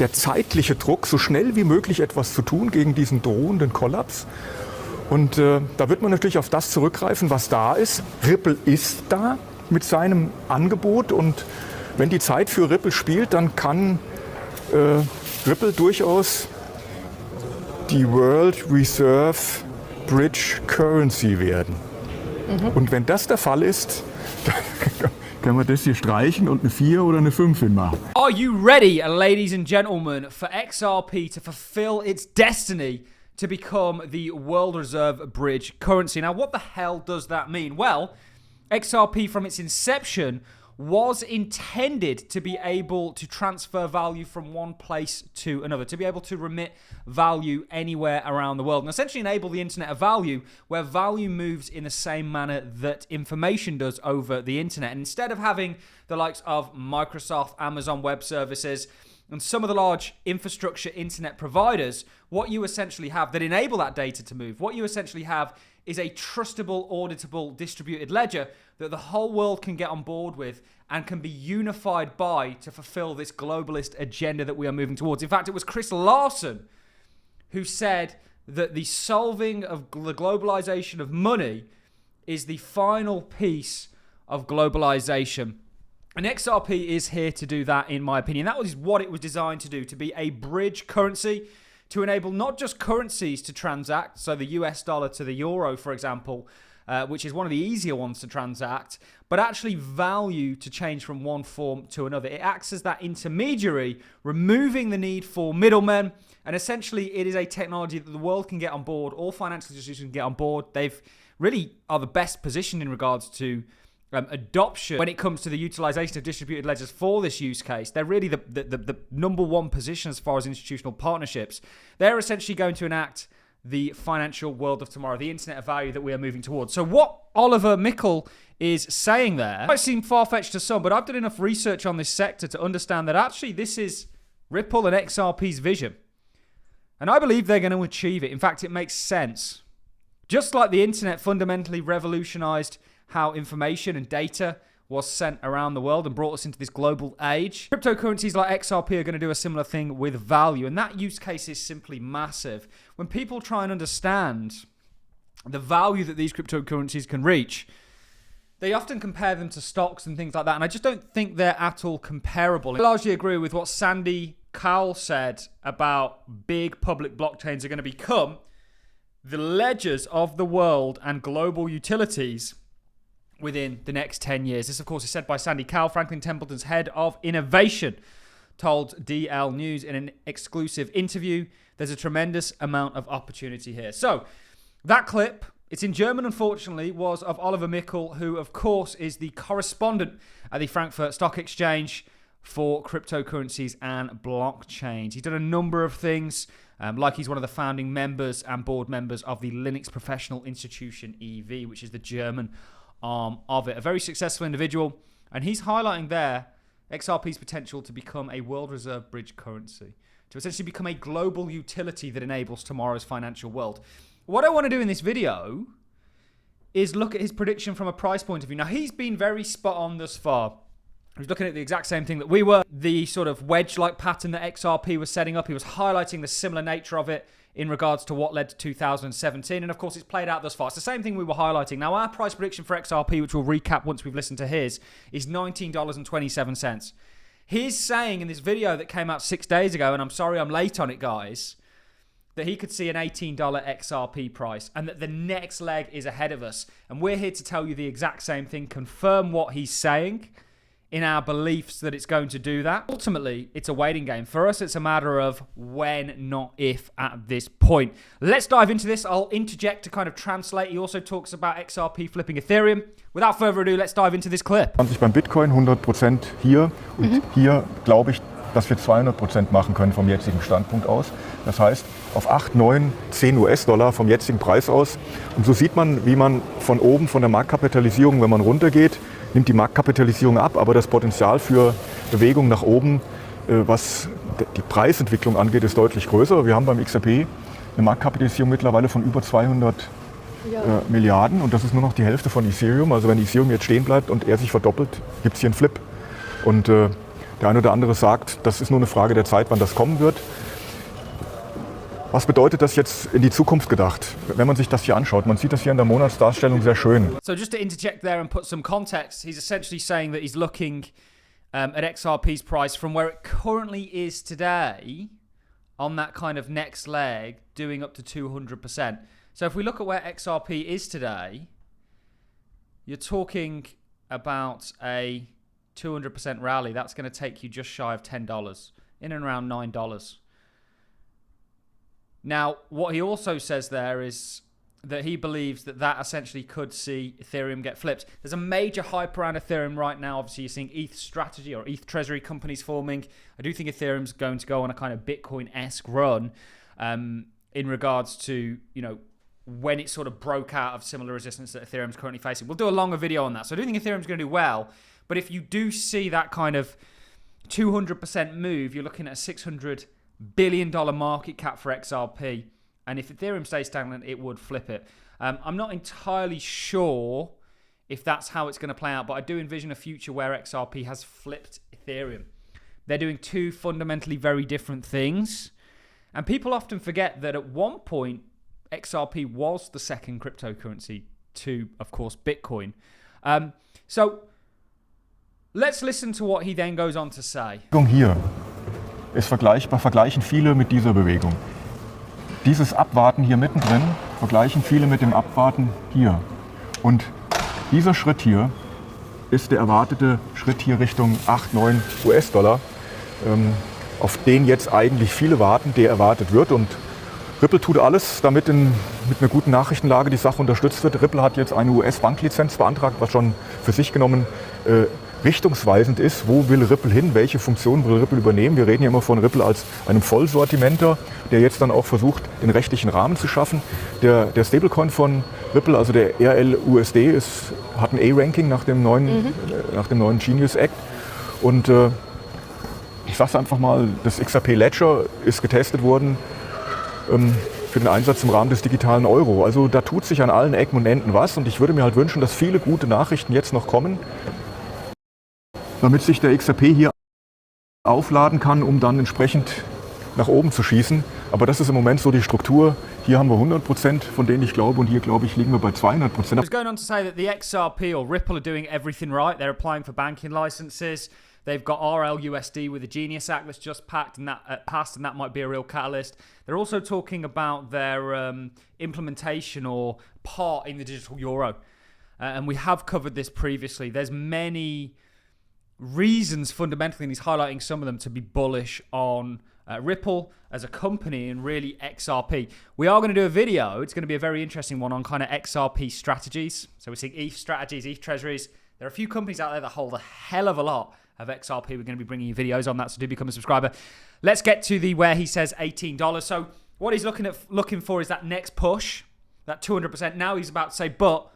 der zeitliche Druck, so schnell wie möglich etwas zu tun gegen diesen drohenden Kollaps. Und da wird man natürlich auf das zurückgreifen, was da ist. Ripple ist da mit seinem Angebot und wenn die Zeit für Ripple spielt, dann kann Ripple durchaus die World Reserve Bridge Currency werden. Und wenn das der Fall ist, dann können wir das hier streichen und eine 4 oder eine 5 hinmachen. Are you ready, ladies and gentlemen, for XRP to fulfill its destiny to become the World Reserve Bridge currency? Now, what the hell does that mean? Well, XRP from its inception was intended to be able to transfer value from one place to another, to be able to remit value anywhere around the world, and essentially enable the internet of value, where value moves in the same manner that information does over the internet. And instead of having the likes of Microsoft, Amazon Web Services, and some of the large infrastructure internet providers, what you essentially have that enable that data to move, what you essentially have is a trustable, auditable, distributed ledger that the whole world can get on board with and can be unified by to fulfill this globalist agenda that we are moving towards. In fact, it was Chris Larsen who said that the solving of the globalization of money is the final piece of globalization. And XRP is here to do that, in my opinion. That was what it was designed to do, to be a bridge currency, to enable not just currencies to transact, so the US dollar to the euro, for example, which is one of the easier ones to transact, but actually value to change from one form to another. It acts as that intermediary, removing the need for middlemen, and essentially it is a technology that the world can get on board, all financial institutions can get on board. They've really are the best positioned in regards to adoption when it comes to the utilization of distributed ledgers for this use case. They're really the number one position as far as institutional partnerships. They're essentially going to enact the financial world of tomorrow, the internet of value that we are moving towards. So what Oliver Mickle is saying there might seem far-fetched to some, but I've done enough research on this sector to understand that actually this is Ripple and XRP's vision. And I believe they're going to achieve it. In fact, it makes sense. Just like the internet fundamentally revolutionized how information and data was sent around the world and brought us into this global age, cryptocurrencies like XRP are going to do a similar thing with value. And that use case is simply massive. When people try and understand the value that these cryptocurrencies can reach, they often compare them to stocks and things like that. And I just don't think they're at all comparable. I largely agree with what Sandy Cowell said about big public blockchains are going to become the ledgers of the world and global utilities within the next 10 years. This, of course, is said by Sandy Cowell, Franklin Templeton's head of innovation, told DL News in an exclusive interview. There's a tremendous amount of opportunity here. So that clip, it's in German, unfortunately, was of Oliver Mickle, who, of course, is the correspondent at the Frankfurt Stock Exchange for cryptocurrencies and blockchains. He's done a number of things, like he's one of the founding members and board members of the Linux Professional Institution EV, which is the German arm of it. A very successful individual, and he's highlighting there XRP's potential to become a world reserve bridge currency, to essentially become a global utility that enables tomorrow's financial world. What I want to do in this video is look at his prediction from a price point of view. Now, he's been very spot on thus far. He was looking at the exact same thing that we were, the sort of wedge-like pattern that XRP was setting up. He was highlighting the similar nature of it in regards to what led to 2017. And of course, it's played out thus far. It's the same thing we were highlighting. Now, our price prediction for XRP, which we'll recap once we've listened to his, is $19.27. He's saying in this video that came out 6 days ago, and I'm sorry I'm late on it, guys, that he could see an $18 XRP price and that the next leg is ahead of us. And we're here to tell you the exact same thing, confirm what he's saying in our beliefs that it's going to do that. Ultimately, it's a waiting game. For us, it's a matter of when, not if, at this point. Let's dive into this. I'll interject to kind of translate. He also talks about XRP flipping Ethereum. Without further ado, let's dive into this clip. 20 beim Bitcoin, 100% hier. Und hier glaube ich, dass wir 200% machen können vom jetzigen Standpunkt aus. Das heißt, auf 8, 9, 10 US-Dollar vom jetzigen Preis aus. Und so sieht man, wie man von oben, von der Marktkapitalisierung, wenn man runtergeht, nimmt die Marktkapitalisierung ab, aber das Potenzial für Bewegung nach oben, was die Preisentwicklung angeht, ist deutlich größer. Wir haben beim XRP eine Marktkapitalisierung mittlerweile von über 200 Milliarden und das ist nur noch die Hälfte von Ethereum. Also wenn Ethereum jetzt stehen bleibt und er sich verdoppelt, gibt es hier einen Flip. Und Der eine oder andere sagt, das ist nur eine Frage der Zeit, wann das kommen wird. Was bedeutet das jetzt in die Zukunft gedacht, wenn man sich das hier anschaut? Man sieht das hier in der Monatsdarstellung sehr schön. So just to interject there and put some context, he's essentially saying that he's looking at XRP's price from where it currently is today on that kind of next leg, doing up to 200%. So if we look at where XRP is today, you're talking about a 200% rally. That's going to take you just shy of $10, in and around $9. Now, what he also says there is that he believes that that essentially could see Ethereum get flipped. There's a major hype around Ethereum right now. Obviously, you're seeing ETH strategy or ETH treasury companies forming. I do think Ethereum's going to go on a kind of Bitcoin-esque run in regards to, you know, when it sort of broke out of similar resistance that Ethereum's currently facing. We'll do a longer video on that. So I do think Ethereum's going to do well. But if you do see that kind of 200% move, you're looking at a $600 billion market cap for XRP. And if Ethereum stays stagnant, it would flip it. I'm not entirely sure if that's how it's going to play out, but I do envision a future where XRP has flipped Ethereum. They're doing two fundamentally very different things. And people often forget that at one point, XRP was the second cryptocurrency to, of course, Bitcoin. So let's listen to what he then goes on to say. Hier ist vergleichbar, vergleichen viele mit dieser Bewegung. Dieses Abwarten hier mittendrin vergleichen viele mit dem Abwarten hier. Und dieser Schritt hier ist der erwartete Schritt hier Richtung 8, 9 US-Dollar, auf den jetzt eigentlich viele warten, der erwartet wird. Und Ripple tut alles, damit mit einer guten Nachrichtenlage die Sache unterstützt wird. Ripple hat jetzt eine US-Banklizenz beantragt, was schon für sich genommen richtungsweisend ist. Wo will Ripple hin? Welche Funktionen will Ripple übernehmen? Wir reden ja immer von Ripple als einem Vollsortimenter, der jetzt dann auch versucht, den rechtlichen Rahmen zu schaffen. Der Stablecoin von Ripple, also der RLUSD, hat ein A-Ranking nach dem neuen Genius Act. Und ich sage es einfach mal, das XRP Ledger ist getestet worden für den Einsatz im Rahmen des digitalen Euro. Also da tut sich an allen Ecken und Enden was. Und ich würde mir halt wünschen, dass viele gute Nachrichten jetzt noch kommen, damit sich der XRP hier aufladen kann, um dann entsprechend nach oben zu schießen. Aber das ist im Moment so die Struktur. Hier haben wir 100%, von denen ich glaube, und hier, glaube ich, liegen wir bei 200%. I was going on to say that the XRP or Ripple are doing everything right. They're applying for banking licenses. They've got RLUSD with the Genius Act that's just passed, and that might be a real catalyst. They're also talking about their implementation or part in the digital euro. And we have covered this previously. There's many reasons fundamentally, and he's highlighting some of them, to be bullish on Ripple as a company and really XRP. We are going to do a video. It's going to be a very interesting one on kind of XRP strategies. So we're seeing ETH strategies, ETH treasuries. There are a few companies out there that hold a hell of a lot of XRP. We're going to be bringing you videos on that, so do become a subscriber. Let's get to the where he says $18. So what he's looking for is that next push, that 200%. Now he's about to say, but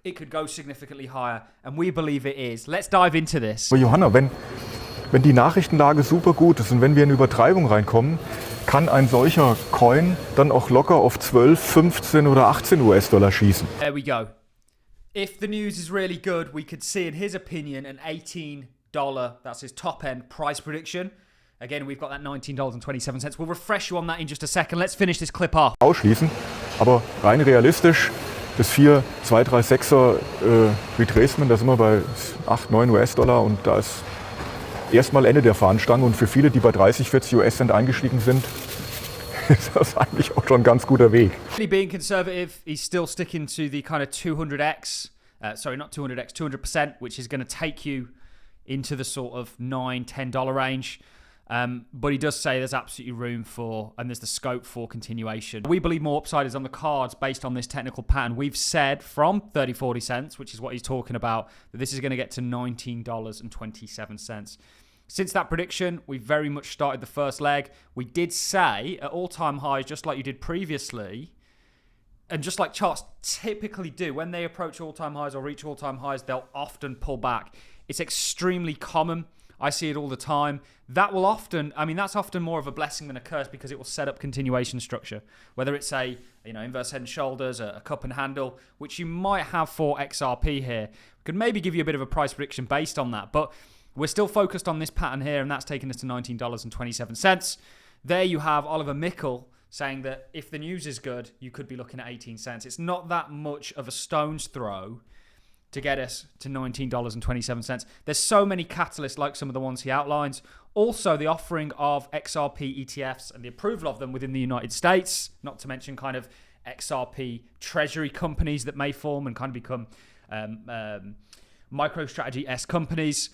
it could go significantly higher, and we believe it is. Let's dive into this. Aber Johanna, wenn die Nachrichtenlage super gut ist und wenn wir in Übertreibung reinkommen, kann ein solcher Coin dann auch locker auf 12, 15 oder 18 US-Dollar schießen. There we go. If the news is really good, we could see, in his opinion, an $18, that's his top end price prediction. Again, we've got that $19.27. We'll refresh you on that in just a second. Let's finish this clip off. Ausschließen, aber rein realistisch, das 4, 2, 3, 6er Retracement, da sind wir bei 8, 9 US-Dollar und da ist erstmal Ende der Fahnenstange, und für viele, die bei 30, 40 US-Cent eingestiegen sind, ist das eigentlich auch schon ein ganz guter Weg. Being conservative, he's still sticking to the kind of 200x, sorry, not 200x, 200%, which is going to take you into the sort of $9, $10 range. But he does say there's absolutely room for, and there's the scope for continuation. We believe more upside is on the cards based on this technical pattern. We've said from 30, 40 cents, which is what he's talking about, that this is going to get to $19.27. Since that prediction, we've very much started the first leg. We did say at all-time highs, just like you did previously, and just like charts typically do, when they approach all-time highs or reach all-time highs, they'll often pull back. It's extremely common. I see it all the time. That will often, I mean, that's often more of a blessing than a curse, because it will set up continuation structure. Whether it's a, inverse head and shoulders, a cup and handle, which you might have for XRP here. We could maybe give you a bit of a price prediction based on that. But We're still focused on this pattern here, and that's taken us to $19.27. There you have Oliver Mickle saying that if the news is good, you could be looking at 18 cents. It's not that much of a stone's throw to get us to $19.27. There's so many catalysts like some of the ones he outlines. Also, the offering of XRP ETFs and the approval of them within the United States, not to mention kind of XRP treasury companies that may form and kind of become MicroStrategy-esque companies.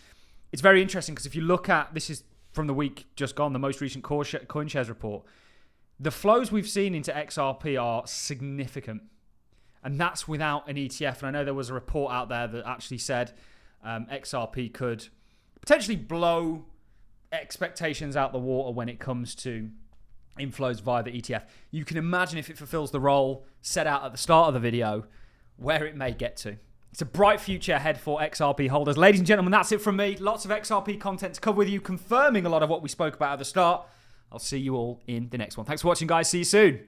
It's very interesting because if you look at, this is from the week just gone, the most recent CoinShares report, the flows we've seen into XRP are significant. And that's without an ETF. And I know there was a report out there that actually said XRP could potentially blow expectations out the water when it comes to inflows via the ETF. You can imagine if it fulfills the role set out at the start of the video, where it may get to. It's a bright future ahead for XRP holders. Ladies and gentlemen, that's it from me. Lots of XRP content to cover with you, confirming a lot of what we spoke about at the start. I'll see you all in the next one. Thanks for watching, guys. See you soon.